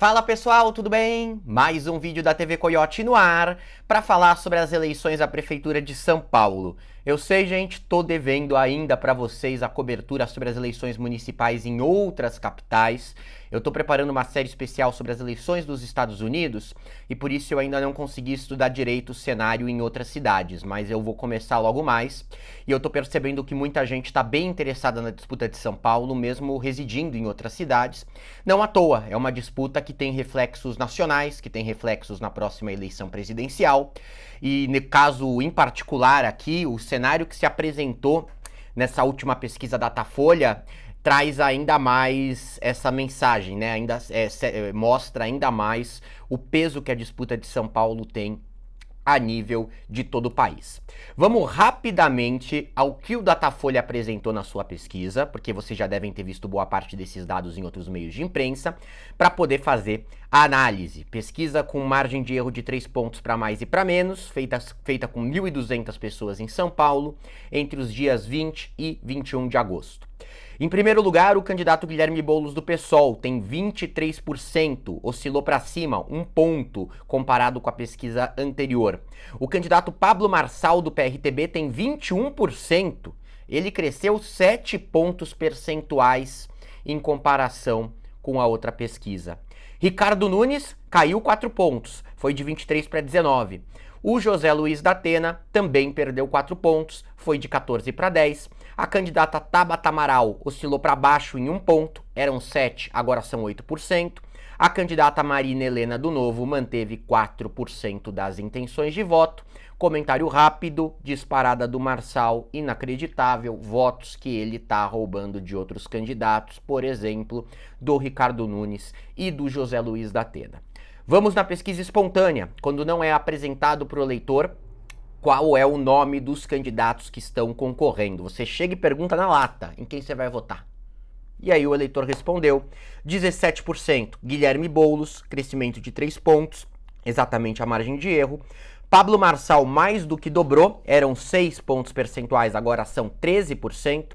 Fala pessoal, tudo bem? Mais um vídeo da TV Coyote no ar para falar sobre as eleições à Prefeitura de São Paulo. Eu sei, gente, tô devendo ainda para vocês a cobertura sobre as eleições municipais em outras capitais. Eu tô preparando uma série especial sobre as eleições dos Estados Unidos e por isso eu ainda não consegui estudar direito o cenário em outras cidades, mas eu vou começar logo mais. E eu tô percebendo que muita gente está bem interessada na disputa de São Paulo, mesmo residindo em outras cidades. Não à toa, é uma disputa que tem reflexos nacionais, que tem reflexos na próxima eleição presidencial. E no caso em particular aqui, o cenário que se apresentou nessa última pesquisa Datafolha traz ainda mais essa mensagem, né? Mostra ainda mais o peso que a disputa de São Paulo tem a nível de todo o país. Vamos rapidamente ao que o Datafolha apresentou na sua pesquisa, porque vocês já devem ter visto boa parte desses dados em outros meios de imprensa, para poder fazer a análise. Pesquisa com margem de erro de 3 pontos para mais e para menos, feita com 1.200 pessoas em São Paulo, entre os dias 20 e 21 de agosto. Em primeiro lugar, o candidato Guilherme Boulos do PSOL tem 23%, oscilou para cima, 1 ponto, comparado com a pesquisa anterior. O candidato Pablo Marçal do PRTB tem 21%, ele cresceu 7 pontos percentuais em comparação com a outra pesquisa. Ricardo Nunes caiu 4 pontos, foi de 23 para 19. O José Luiz da Atena também perdeu 4 pontos, foi de 14 para 10. A candidata Tabata Amaral oscilou para baixo em 1 ponto, eram 7, agora são 8%. A candidata Marina Helena do Novo manteve 4% das intenções de voto. Comentário rápido, disparada do Marçal, inacreditável, votos que ele tá roubando de outros candidatos, por exemplo, do Ricardo Nunes e do José Luiz da Atena. Vamos na pesquisa espontânea, quando não é apresentado para o eleitor qual é o nome dos candidatos que estão concorrendo. Você chega e pergunta na lata em quem você vai votar. E aí o eleitor respondeu 17%, Guilherme Boulos, crescimento de 3 pontos, exatamente a margem de erro. Pablo Marçal mais do que dobrou, eram 6 pontos percentuais, agora são 13%.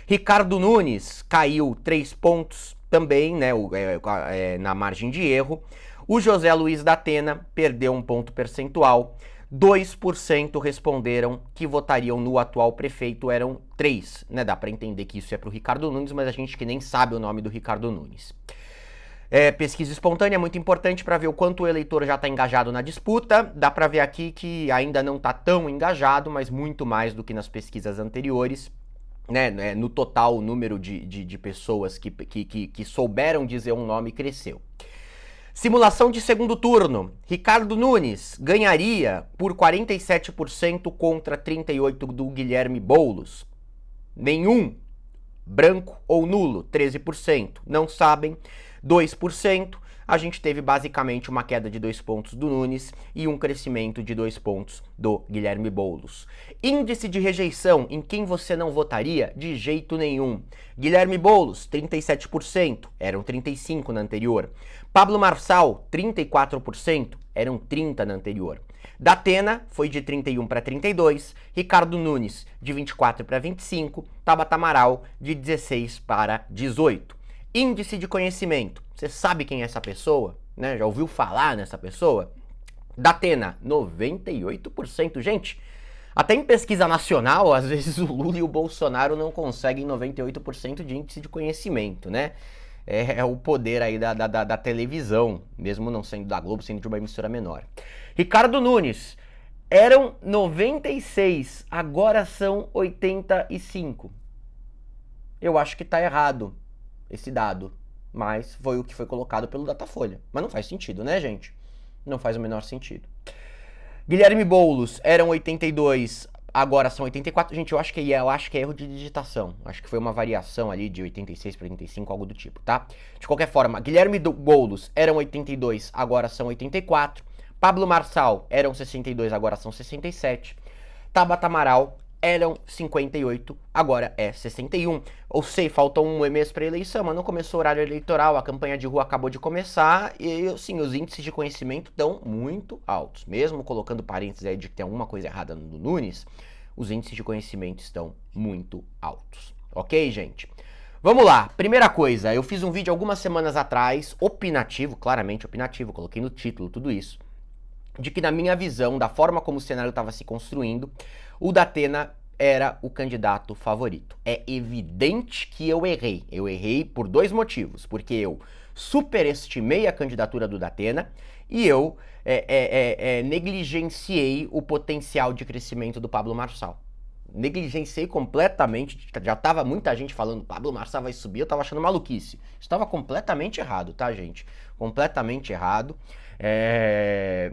Ricardo Nunes caiu 3 pontos também, né, na margem de erro. O José Luiz da Atena perdeu 1 ponto percentual. 2% responderam que votariam no atual prefeito, eram 3%, né? Dá para entender que isso é para o Ricardo Nunes, mas a gente que nem sabe o nome do Ricardo Nunes. Pesquisa espontânea é muito importante para ver o quanto o eleitor já está engajado na disputa. Dá para ver aqui que ainda não está tão engajado, mas muito mais do que nas pesquisas anteriores. Né? No total, o número de pessoas que souberam dizer um nome cresceu. Simulação de segundo turno. Ricardo Nunes ganharia por 47% contra 38% do Guilherme Boulos. Nenhum. Branco ou nulo, 13%. Não sabem, 2%. A gente teve basicamente uma queda de 2 pontos do Nunes e um crescimento de 2 pontos do Guilherme Boulos. Índice de rejeição, em quem você não votaria? De jeito nenhum. Guilherme Boulos, 37%, eram 35% na anterior. Pablo Marçal, 34%, eram 30% na anterior. Da Atena foi de 31 para 32, Ricardo Nunes de 24 para 25, Tabata Amaral de 16 para 18. Índice de conhecimento. Você sabe quem é essa pessoa? Né? Já ouviu falar nessa pessoa? Da Atena, 98%. Gente, até em pesquisa nacional, às vezes o Lula e o Bolsonaro não conseguem 98% de índice de conhecimento, né? É o poder aí da televisão, mesmo não sendo da Globo, sendo de uma emissora menor. Ricardo Nunes, eram 96, agora são 85. Eu acho que tá errado esse dado, mas foi o que foi colocado pelo Datafolha. Mas não faz sentido, né, gente? Não faz o menor sentido. Guilherme Boulos, eram 82, agora são 84. Gente, eu acho que é erro de digitação. Acho que foi uma variação ali de 86 para 85, algo do tipo, tá? De qualquer forma, Guilherme Boulos, eram 82, agora são 84. Pablo Marçal, eram 62, agora são 67. Tabata Amaral, eram 58, agora é 61. Ou seja, faltam um mês para a eleição, mas não começou o horário eleitoral, a campanha de rua acabou de começar e, assim, os índices de conhecimento estão muito altos. Mesmo colocando parênteses aí de que tem alguma coisa errada no Nunes, os índices de conhecimento estão muito altos. Ok, gente? Vamos lá, primeira coisa, eu fiz um vídeo algumas semanas atrás, opinativo, claramente opinativo, coloquei no título tudo isso, de que na minha visão, da forma como o cenário estava se construindo, o Datena era o candidato favorito. É evidente que eu errei. Eu errei por dois motivos. Porque eu superestimei a candidatura do Datena e eu negligenciei o potencial de crescimento do Pablo Marçal. Negligenciei completamente, já tava muita gente falando Pablo Marçal vai subir, eu tava achando maluquice. Estava completamente errado, tá, gente? Completamente errado.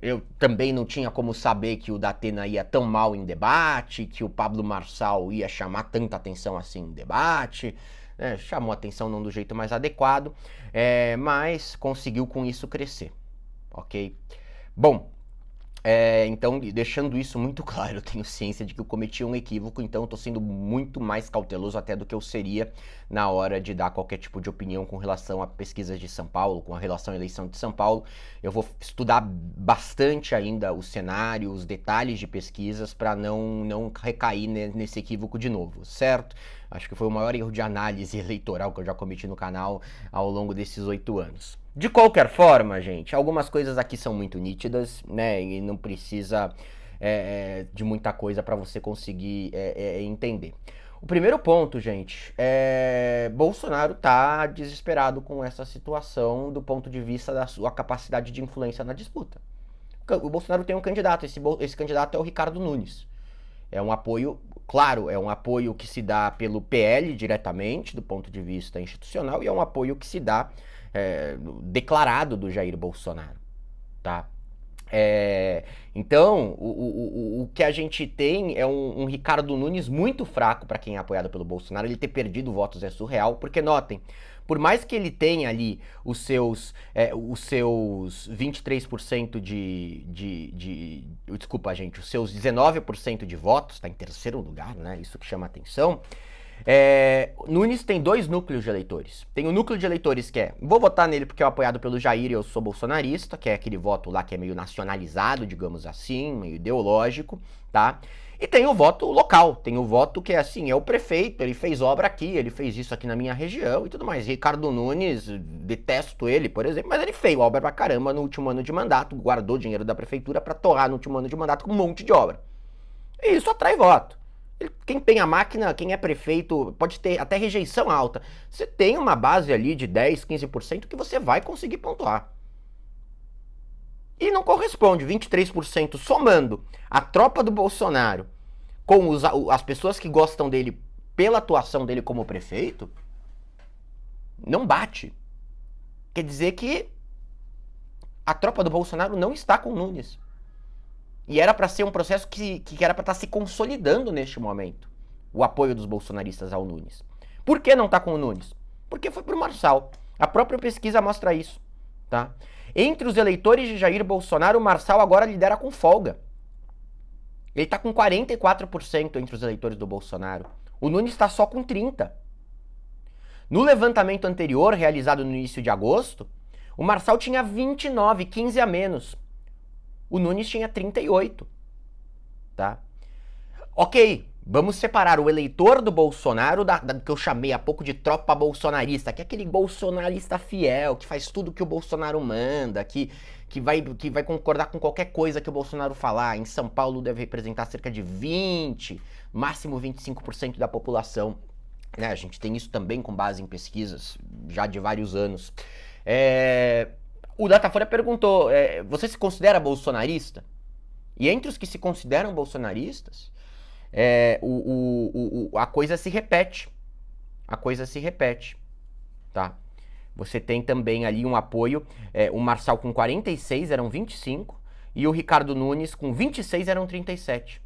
Eu também não tinha como saber que o Datena ia tão mal em debate, que o Pablo Marçal ia chamar tanta atenção assim em debate. Chamou atenção não do jeito mais adequado, mas conseguiu com isso crescer, ok? Bom, então, deixando isso muito claro, eu tenho ciência de que eu cometi um equívoco, então eu tô sendo muito mais cauteloso até do que eu seria na hora de dar qualquer tipo de opinião com relação a pesquisas de São Paulo, com relação à eleição de São Paulo. Eu vou estudar bastante ainda o cenário, os detalhes de pesquisas para não recair nesse equívoco de novo, certo? Acho que foi o maior erro de análise eleitoral que eu já cometi no canal ao longo desses 8 anos. De qualquer forma, gente, algumas coisas aqui são muito nítidas, né? E não precisa de muita coisa para você conseguir entender. O primeiro ponto, gente, Bolsonaro tá desesperado com essa situação do ponto de vista da sua capacidade de influência na disputa. O Bolsonaro tem um candidato, esse candidato é o Ricardo Nunes. É um apoio, claro, é um apoio que se dá pelo PL diretamente, do ponto de vista institucional, e é um apoio que se dá declarado do Jair Bolsonaro, tá? Então, o que a gente tem é um Ricardo Nunes muito fraco para quem é apoiado pelo Bolsonaro. Ele ter perdido votos é surreal, porque notem, por mais que ele tenha ali os seus 23% desculpa, gente, os seus 19% de votos, tá em terceiro lugar, né? Isso que chama atenção. Nunes tem dois núcleos de eleitores. Tem o núcleo de eleitores que vou votar nele porque é apoiado pelo Jair e eu sou bolsonarista, que é aquele voto lá que é meio nacionalizado, digamos assim, meio ideológico, tá? E tem o voto local, tem o voto que é assim, é o prefeito, ele fez obra aqui, ele fez isso aqui na minha região e tudo mais. Ricardo Nunes, detesto ele, por exemplo, mas ele fez obra pra caramba no último ano de mandato, guardou dinheiro da prefeitura pra torrar no último ano de mandato com um monte de obra. E isso atrai voto. Quem tem a máquina, quem é prefeito, pode ter até rejeição alta. Você tem uma base ali de 10, 15% que você vai conseguir pontuar. E não corresponde, 23% somando a tropa do Bolsonaro com as pessoas que gostam dele pela atuação dele como prefeito, não bate. Quer dizer que a tropa do Bolsonaro não está com o Nunes. E era para ser um processo que era para estar se consolidando neste momento, o apoio dos bolsonaristas ao Nunes. Por que não está com o Nunes? Porque foi pro Marçal. A própria pesquisa mostra isso, tá? Entre os eleitores de Jair Bolsonaro, o Marçal agora lidera com folga. Ele está com 44% entre os eleitores do Bolsonaro. O Nunes está só com 30%. No levantamento anterior, realizado no início de agosto, o Marçal tinha 29, 15 a menos. O Nunes tinha 38, tá? Ok, vamos separar o eleitor do Bolsonaro do que eu chamei há pouco de tropa bolsonarista, que é aquele bolsonarista fiel, que faz tudo que o Bolsonaro manda, que vai concordar com qualquer coisa que o Bolsonaro falar. Em São Paulo deve representar cerca de 20, máximo 25% da população. A gente tem isso também com base em pesquisas já de vários anos. O Datafolha perguntou, você se considera bolsonarista? E entre os que se consideram bolsonaristas, a coisa se repete. A coisa se repete, tá? Você tem também ali um apoio, o Marçal com 46 eram 25, e o Ricardo Nunes com 26 eram 37.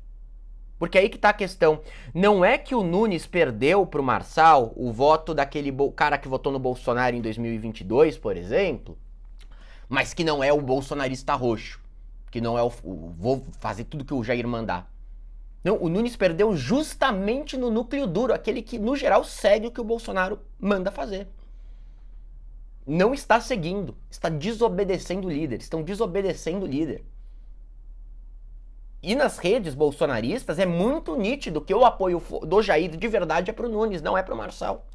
Porque aí que tá a questão. Não é que o Nunes perdeu pro Marçal o voto daquele cara que votou no Bolsonaro em 2022, por exemplo, mas que não é o bolsonarista roxo, que não é vou fazer tudo que o Jair mandar. Não, o Nunes perdeu justamente no núcleo duro, aquele que, no geral, segue o que o Bolsonaro manda fazer. Não está seguindo, está desobedecendo o líder, estão desobedecendo o líder. E nas redes bolsonaristas é muito nítido que o apoio do Jair de verdade é pro Nunes, não é pro Marçal.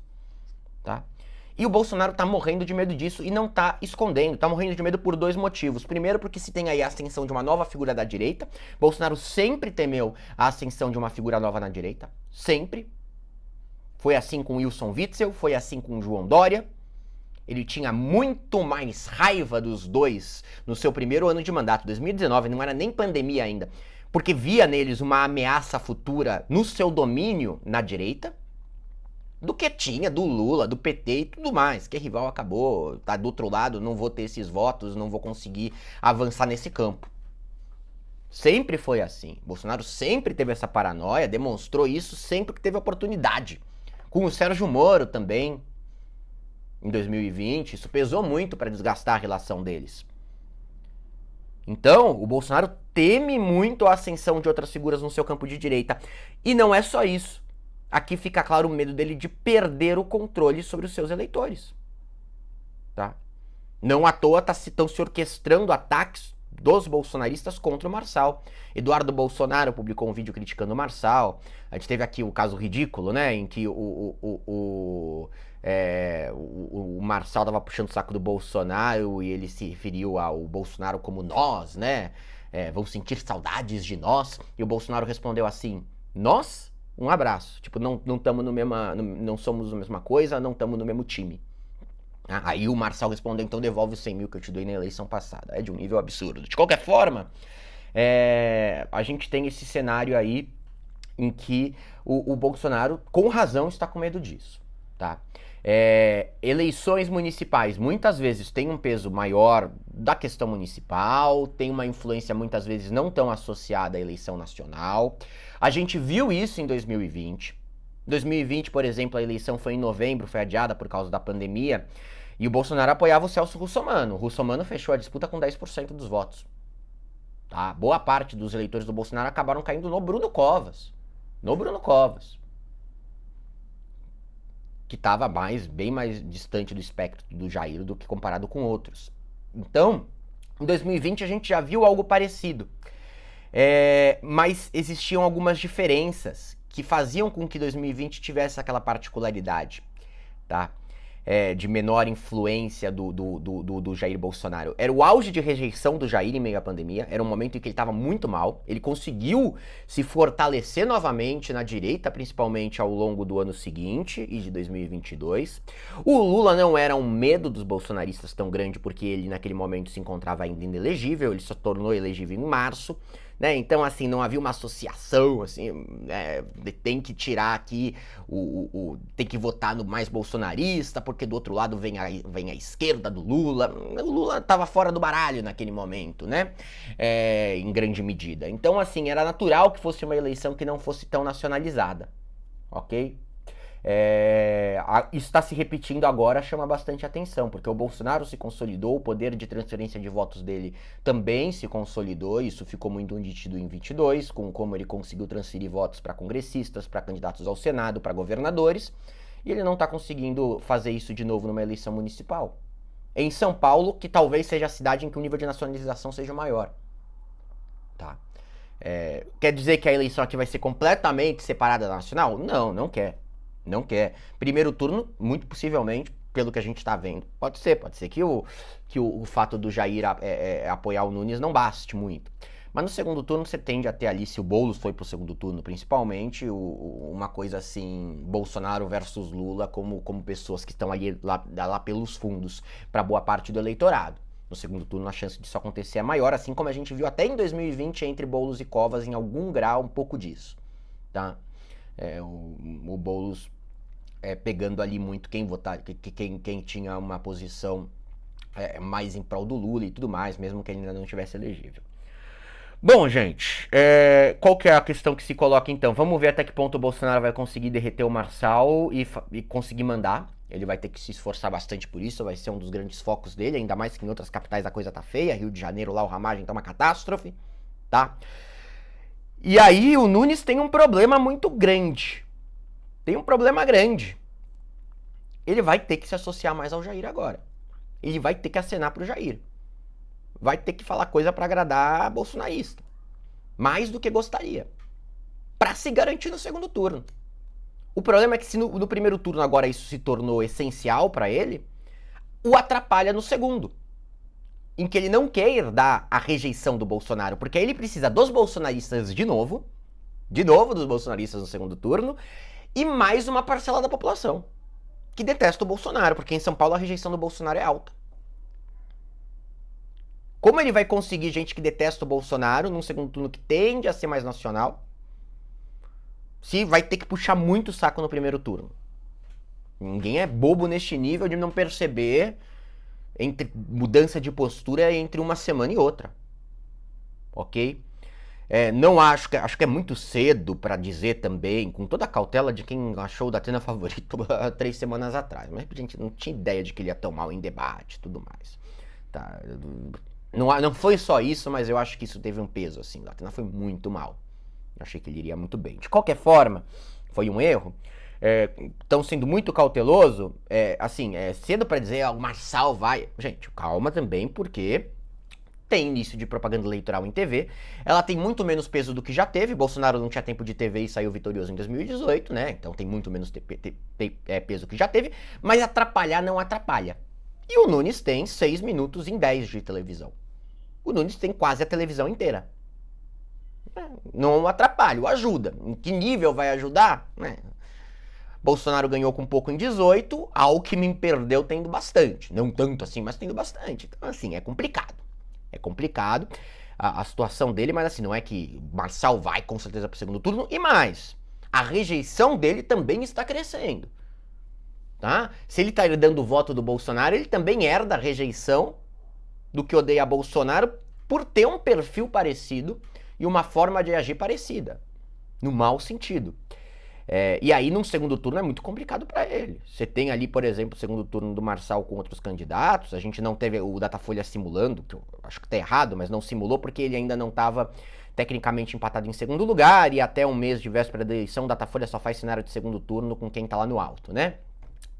tá? E o Bolsonaro tá morrendo de medo disso e não tá escondendo. Tá morrendo de medo por dois motivos. Primeiro, porque se tem aí a ascensão de uma nova figura da direita. Bolsonaro sempre temeu a ascensão de uma figura nova na direita. Sempre. Foi assim com Wilson Witzel, foi assim com João Dória. Ele tinha muito mais raiva dos dois no seu primeiro ano de mandato, 2019, não era nem pandemia ainda, porque via neles uma ameaça futura no seu domínio na direita, do que tinha do Lula, do PT e tudo mais, que rival acabou, tá do outro lado, não vou ter esses votos, não vou conseguir avançar nesse campo. Sempre foi assim. Bolsonaro sempre teve essa paranoia, demonstrou isso sempre que teve oportunidade. Com o Sérgio Moro também, em 2020, isso pesou muito para desgastar a relação deles. Então, o Bolsonaro teme muito a ascensão de outras figuras no seu campo de direita. E não é só isso. Aqui fica claro o medo dele de perder o controle sobre os seus eleitores. Tá? Não à toa estão se orquestrando ataques dos bolsonaristas contra o Marçal. Eduardo Bolsonaro publicou um vídeo criticando o Marçal. A gente teve aqui o caso ridículo, né, em que o Marçal tava puxando o saco do Bolsonaro e ele se referiu ao Bolsonaro como nós, né? Vão sentir saudades de nós. E o Bolsonaro respondeu assim: nós? Um abraço. Tipo, não estamos no mesma, não somos a mesma coisa, não estamos no mesmo time. Aí o Marçal respondeu: então devolve os 100 mil que eu te dei na eleição passada. É de um nível absurdo. De qualquer forma, a gente tem esse cenário aí em que o Bolsonaro, com razão, está com medo disso, tá? Eleições municipais muitas vezes têm um peso maior da questão municipal, tem uma influência muitas vezes não tão associada à eleição nacional. A gente viu isso em 2020. Em 2020, por exemplo, a eleição foi em novembro, foi adiada por causa da pandemia, e o Bolsonaro apoiava o Celso Russomano. O Russomano fechou a disputa com 10% dos votos. Tá? Boa parte dos eleitores do Bolsonaro acabaram caindo no Bruno Covas. Que estava bem mais distante do espectro do Jair do que comparado com outros. Então, em 2020 a gente já viu algo parecido. Mas existiam algumas diferenças que faziam com que 2020 tivesse aquela particularidade, tá? De menor influência do Jair Bolsonaro. Era o auge de rejeição do Jair em meio à pandemia, era um momento em que ele estava muito mal, ele conseguiu se fortalecer novamente na direita, principalmente ao longo do ano seguinte e de 2022. O Lula não era um medo dos bolsonaristas tão grande, porque ele naquele momento se encontrava ainda inelegível, ele se tornou elegível em março. Né? Então, assim, não havia uma associação, assim, tem que tirar aqui, tem que votar no mais bolsonarista, porque do outro lado vem a esquerda do Lula. O Lula estava fora do baralho naquele momento, né? Em grande medida. Então, assim, era natural que fosse uma eleição que não fosse tão nacionalizada, ok? Isso está se repetindo agora, chama bastante atenção, porque o Bolsonaro se consolidou, o poder de transferência de votos dele também se consolidou, isso ficou muito nítido em 22, com como ele conseguiu transferir votos para congressistas, para candidatos ao Senado, para governadores, e ele não está conseguindo fazer isso de novo numa eleição municipal. Em São Paulo, que talvez seja a cidade em que o nível de nacionalização seja maior. Tá? Quer dizer que a eleição aqui vai ser completamente separada da nacional? Não, não quer. Não quer. Primeiro turno, muito possivelmente, pelo que a gente está vendo, pode ser que o fato do Jair apoiar o Nunes não baste muito. Mas no segundo turno você tende a ter ali, se o Boulos foi pro segundo turno principalmente, uma coisa assim, Bolsonaro versus Lula como pessoas que estão ali lá pelos fundos para boa parte do eleitorado. No segundo turno a chance disso acontecer é maior, assim como a gente viu até em 2020 entre Boulos e Covas, em algum grau, um pouco disso, tá? O Boulos pegando ali muito quem votar, quem tinha uma posição mais em prol do Lula e tudo mais, mesmo que ele ainda não estivesse elegível. Bom, gente, qual que é a questão que se coloca então? Vamos ver até que ponto o Bolsonaro vai conseguir derreter o Marçal e conseguir mandar. Ele vai ter que se esforçar bastante por isso, vai ser um dos grandes focos dele, ainda mais que em outras capitais a coisa tá feia, Rio de Janeiro lá o Ramagem tá uma catástrofe, tá? E aí o Nunes tem um problema muito grande. Ele vai ter que se associar mais ao Jair agora. Ele vai ter que acenar pro Jair. Vai ter que falar coisa para agradar a bolsonarista. Mais do que gostaria. Para se garantir no segundo turno. O problema é que se no primeiro turno agora isso se tornou essencial para ele, o atrapalha no segundo, em que ele não quer herdar a rejeição do Bolsonaro, porque aí ele precisa dos bolsonaristas de novo dos bolsonaristas no segundo turno, e mais uma parcela da população que detesta o Bolsonaro, porque em São Paulo a rejeição do Bolsonaro é alta. Como ele vai conseguir gente que detesta o Bolsonaro num segundo turno que tende a ser mais nacional, se vai ter que puxar muito o saco no primeiro turno? Ninguém é bobo neste nível de não perceber entre mudança de postura entre uma semana e outra. Ok? Não acho que é muito cedo para dizer também, com toda a cautela de quem achou o Datena favorito há 3 semanas atrás. Mas a gente não tinha ideia de que ele ia tão mal em debate e tudo mais. Tá? Não foi só isso, mas eu acho que isso teve um peso, assim. O Datena foi muito mal. Eu achei que ele iria muito bem. De qualquer forma, foi um erro. Estão sendo muito cauteloso. É cedo para dizer, o Marçal vai. Gente, calma também, porque tem início de propaganda eleitoral em TV. Ela tem muito menos peso do que já teve. Bolsonaro não tinha tempo de TV e saiu vitorioso em 2018, né? Então tem muito menos peso que já teve. Mas atrapalhar não atrapalha. E o Nunes tem 6 minutos em 10 de televisão. O Nunes tem quase a televisão inteira. Não atrapalha, o ajuda. Em que nível vai ajudar? Bolsonaro ganhou com pouco em 18, Alckmin perdeu tendo bastante. Não tanto assim, mas tendo bastante. Então, assim, é complicado. É complicado a situação dele, mas assim, não é que Marçal vai com certeza para o segundo turno. E mais, a rejeição dele também está crescendo. Tá? Se ele está herdando o voto do Bolsonaro, ele também herda a rejeição do que odeia Bolsonaro por ter um perfil parecido e uma forma de agir parecida, no mau sentido. E aí, num segundo turno, é muito complicado para ele. Você tem ali, por exemplo, o segundo turno do Marçal com outros candidatos. A gente não teve o Datafolha simulando, que eu acho que tá errado, mas não simulou porque ele ainda não estava tecnicamente empatado em segundo lugar, e até um mês de véspera da eleição, o Datafolha só faz cenário de segundo turno com quem tá lá no alto, né?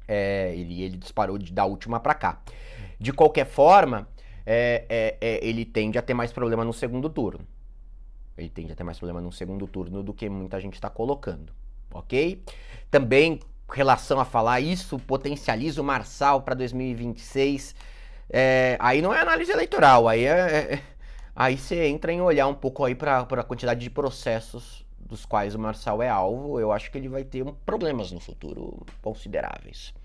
Ele disparou da última para cá. De qualquer forma, ele tende a ter mais problema no segundo turno. Ele tende a ter mais problema no segundo turno do que muita gente está colocando, ok? Também, com relação a falar isso, potencializa o Marçal para 2026. Aí não é análise eleitoral, aí você entra em olhar um pouco aí para a quantidade de processos dos quais o Marçal é alvo. Eu acho que ele vai ter problemas no futuro consideráveis.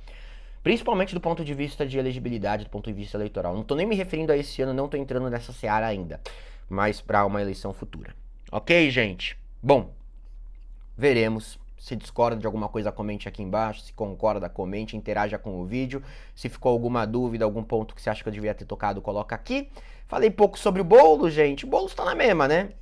Principalmente do ponto de vista de elegibilidade, do ponto de vista eleitoral. Não tô nem me referindo a esse ano, não tô entrando nessa seara ainda, mas para uma eleição futura. Ok, gente? Bom, veremos. Se discorda de alguma coisa, comente aqui embaixo. Se concorda, comente, interaja com o vídeo. Se ficou alguma dúvida, algum ponto que você acha que eu devia ter tocado, coloca aqui. Falei pouco sobre o Boulos, gente. O Boulos tá na mesma, né?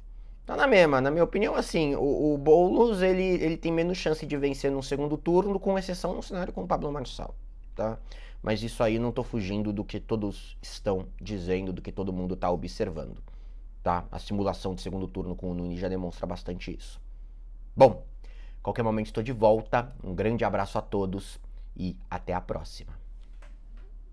Tá na mesma. Na minha opinião, assim, o Boulos, ele tem menos chance de vencer no segundo turno, com exceção no cenário com o Pablo Marçal, tá? Mas isso aí não tô fugindo do que todos estão dizendo, do que todo mundo tá observando, tá? A simulação de segundo turno com o Nunes já demonstra bastante isso. Bom, qualquer momento estou de volta. Um grande abraço a todos e até a próxima.